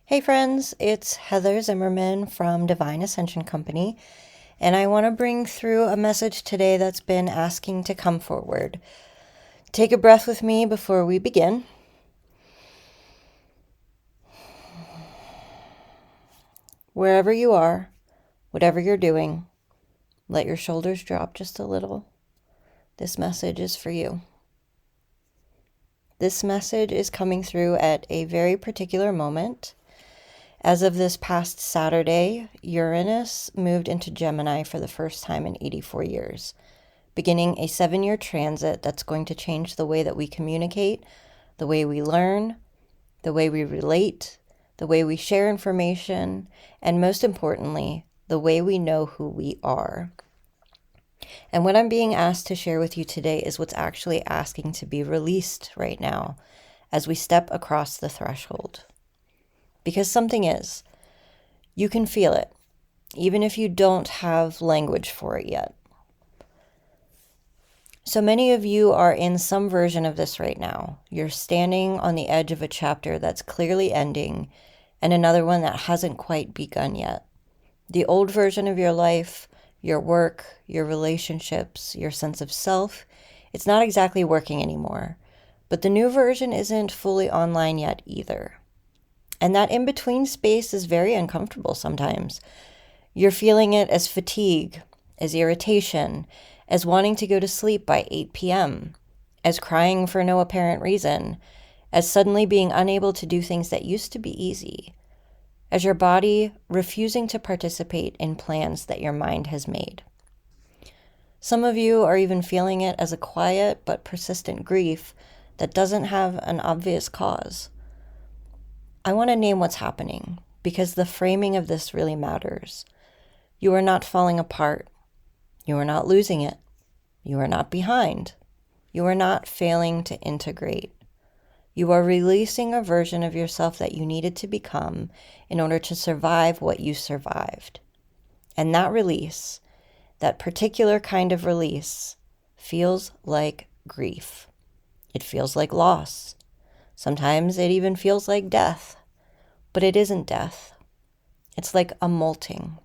Hey friends, it's Heather Zimmerman from Divine Ascension Company, and I want to bring through a message today that's been asking to come forward. Take a breath with me before we begin. Wherever you are, whatever you're doing, let your shoulders drop just a little. This message is for you. This message is coming through at a very particular moment. As of this past Saturday, Uranus moved into Gemini for the first time in 84 years, beginning a 7-year transit that's going to change the way that we communicate, the way we learn, the way we relate, the way we share information, and most importantly, the way we know who we are. And what I'm being asked to share with you today is what's actually asking to be released right now as we step across the threshold. Because something is. You can feel it, even if you don't have language for it yet. So many of you are in some version of this right now. You're standing on the edge of a chapter that's clearly ending and another one that hasn't quite begun yet. The old version of your life, your work, your relationships, your sense of self, it's not exactly working anymore. But the new version isn't fully online yet either. And that in-between space is very uncomfortable sometimes. You're feeling it as fatigue, as irritation, as wanting to go to sleep by 8 p.m., as crying for no apparent reason, as suddenly being unable to do things that used to be easy, as your body refusing to participate in plans that your mind has made. Some of you are even feeling it as a quiet but persistent grief that doesn't have an obvious cause. I want to name what's happening because the framing of this really matters. You are not falling apart. You are not losing it. You are not behind. You are not failing to integrate. You are releasing a version of yourself that you needed to become in order to survive what you survived. And that release, that particular kind of release, feels like grief. It feels like loss. Sometimes it even feels like death, but it isn't death. It's like a molting.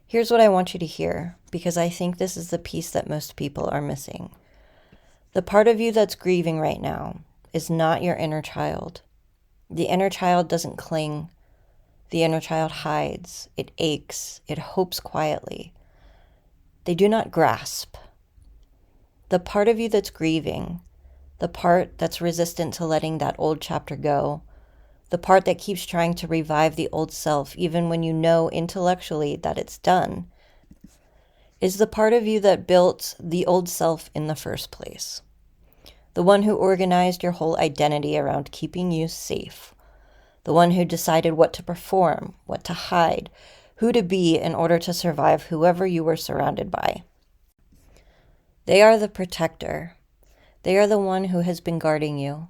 Here's what I want you to hear, because I think this is the piece that most people are missing. The part of you that's grieving right now is not your inner child. The inner child doesn't cling. The inner child hides. It aches. It hopes quietly. They do not grasp. The part of you that's grieving, the part that's resistant to letting that old chapter go, the part that keeps trying to revive the old self even when you know intellectually that it's done, is the part of you that built the old self in the first place. The one who organized your whole identity around keeping you safe. The one who decided what to perform, what to hide, who to be in order to survive whoever you were surrounded by. They are the protector. They are the one who has been guarding you,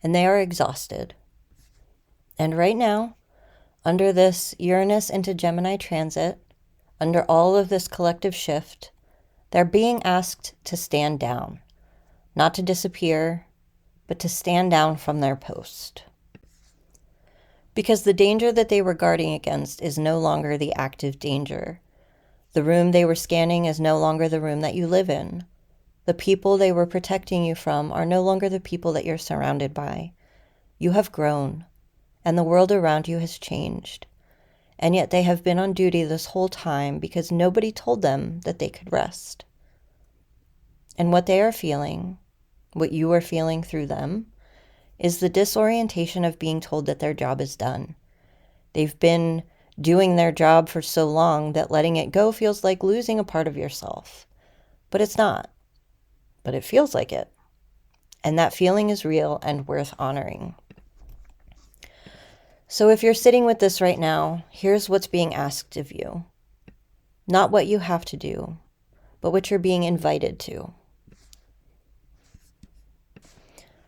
and they are exhausted. And right now, under this Uranus into Gemini transit, under all of this collective shift, they're being asked to stand down, not to disappear, but to stand down from their post. Because the danger that they were guarding against is no longer the active danger. The room they were scanning is no longer the room that you live in. The people they were protecting you from are no longer the people that you're surrounded by. You have grown, and the world around you has changed. And yet they have been on duty this whole time because nobody told them that they could rest. And what they are feeling, what you are feeling through them, is the disorientation of being told that their job is done. They've been doing their job for so long that letting it go feels like losing a part of yourself. But it's not. But it feels like it. And that feeling is real and worth honoring. So if you're sitting with this right now, here's what's being asked of you. Not what you have to do, but what you're being invited to.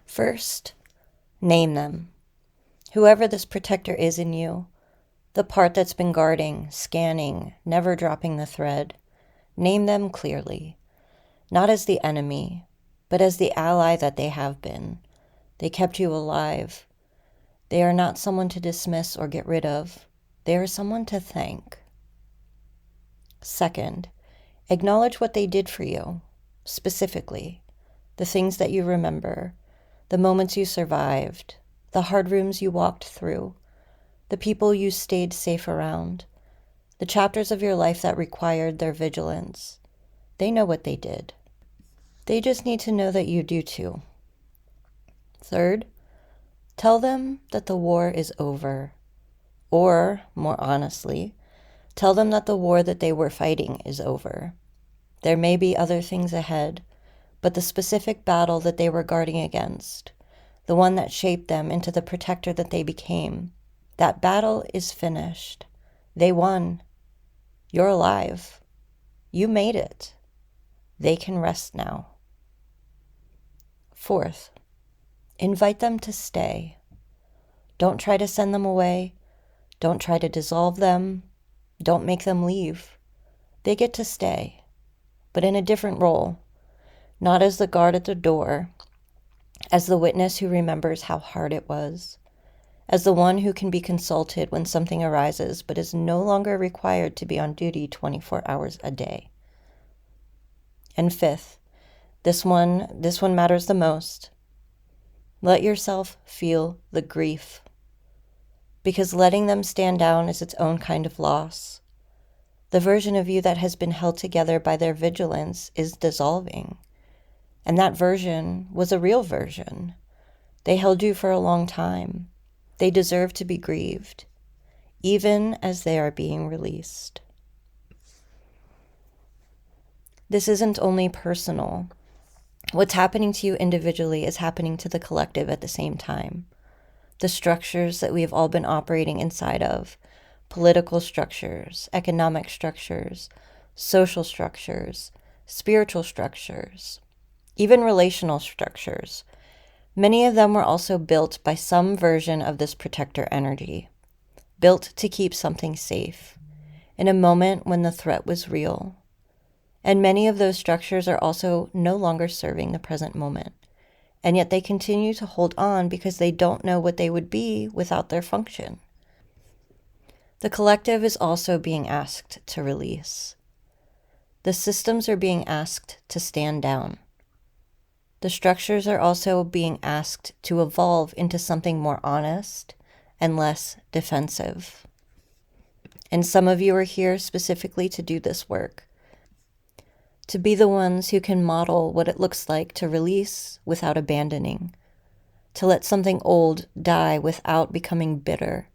First, name them. Whoever this protector is in you, the part that's been guarding, scanning, never dropping the thread, name them clearly. Not as the enemy, but as the ally that they have been. They kept you alive. They are not someone to dismiss or get rid of. They are someone to thank. Second, acknowledge what they did for you, specifically, the things that you remember, the moments you survived, the hard rooms you walked through, the people you stayed safe around, the chapters of your life that required their vigilance. They know what they did. They just need to know that you do too. Third, tell them that the war is over. Or, more honestly, tell them that the war that they were fighting is over. There may be other things ahead, but the specific battle that they were guarding against, the one that shaped them into the protector that they became, that battle is finished. They won. You're alive. You made it. They can rest now. Fourth, invite them to stay. Don't try to send them away. Don't try to dissolve them. Don't make them leave. They get to stay, but in a different role, not as the guard at the door, as the witness who remembers how hard it was, as the one who can be consulted when something arises but is no longer required to be on duty 24 hours a day. And fifth, this one matters the most. Let yourself feel the grief, because letting them stand down is its own kind of loss. The version of you that has been held together by their vigilance is dissolving. And that version was a real version. They held you for a long time. They deserve to be grieved, even as they are being released. This isn't only personal. What's happening to you individually is happening to the collective at the same time. The structures that we have all been operating inside of, political structures, economic structures, social structures, spiritual structures, even relational structures. Many of them were also built by some version of this protector energy, built to keep something safe in a moment when the threat was real. And many of those structures are also no longer serving the present moment. And yet they continue to hold on because they don't know what they would be without their function. The collective is also being asked to release. The systems are being asked to stand down. The structures are also being asked to evolve into something more honest and less defensive. And some of you are here specifically to do this work, to be the ones who can model what it looks like to release without abandoning, to let something old die without becoming bitter,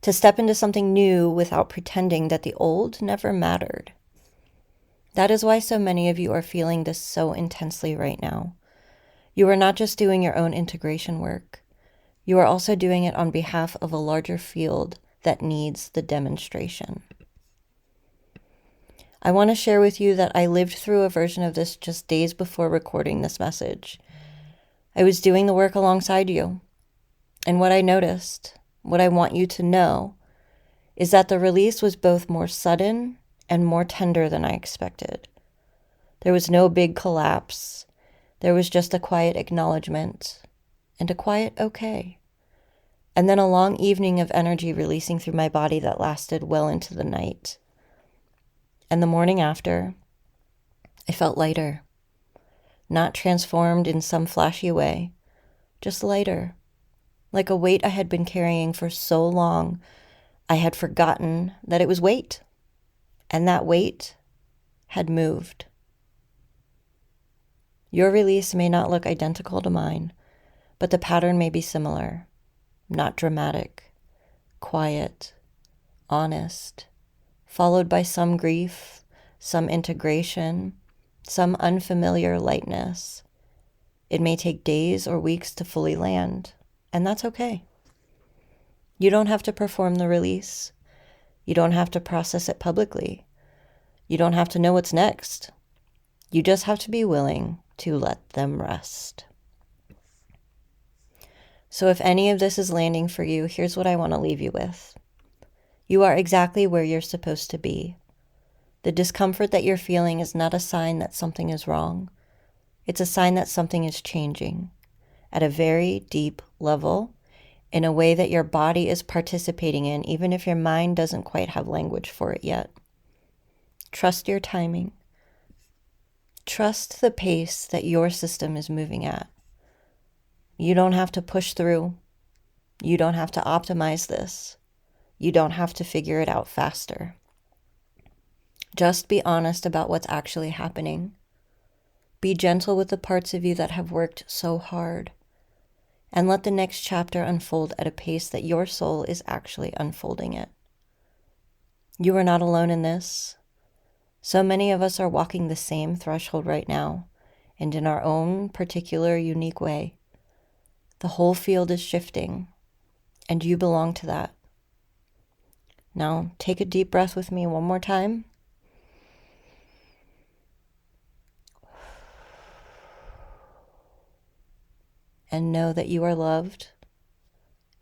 to step into something new without pretending that the old never mattered. That is why so many of you are feeling this so intensely right now. You are not just doing your own integration work. You are also doing it on behalf of a larger field that needs the demonstration. I want to share with you that I lived through a version of this just days before recording this message. I was doing the work alongside you. And what I noticed, what I want you to know, is that the release was both more sudden and more tender than I expected. There was no big collapse. There was just a quiet acknowledgement and a quiet okay. And then a long evening of energy releasing through my body that lasted well into the night. And the morning after, I felt lighter, not transformed in some flashy way, just lighter, like a weight I had been carrying for so long, I had forgotten that it was weight, and that weight had moved. Your release may not look identical to mine, but the pattern may be similar, not dramatic, quiet, honest, followed by some grief, some integration, some unfamiliar lightness. It may take days or weeks to fully land, and that's okay. You don't have to perform the release. You don't have to process it publicly. You don't have to know what's next. You just have to be willing to let them rest. So if any of this is landing for you, here's what I want to leave you with. You are exactly where you're supposed to be. The discomfort that you're feeling is not a sign that something is wrong. It's a sign that something is changing at a very deep level in a way that your body is participating in, even if your mind doesn't quite have language for it yet. Trust your timing. Trust the pace that your system is moving at. You don't have to push through. You don't have to optimize this. You don't have to figure it out faster. Just be honest about what's actually happening. Be gentle with the parts of you that have worked so hard. And let the next chapter unfold at a pace that your soul is actually unfolding it. You are not alone in this. So many of us are walking the same threshold right now, and in our own particular unique way. The whole field is shifting, and you belong to that. Now, take a deep breath with me one more time. And know that you are loved,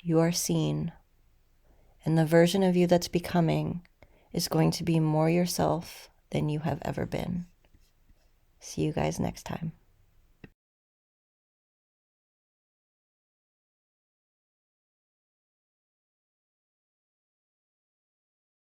you are seen, and the version of you that's becoming is going to be more yourself than you have ever been. See you guys next time.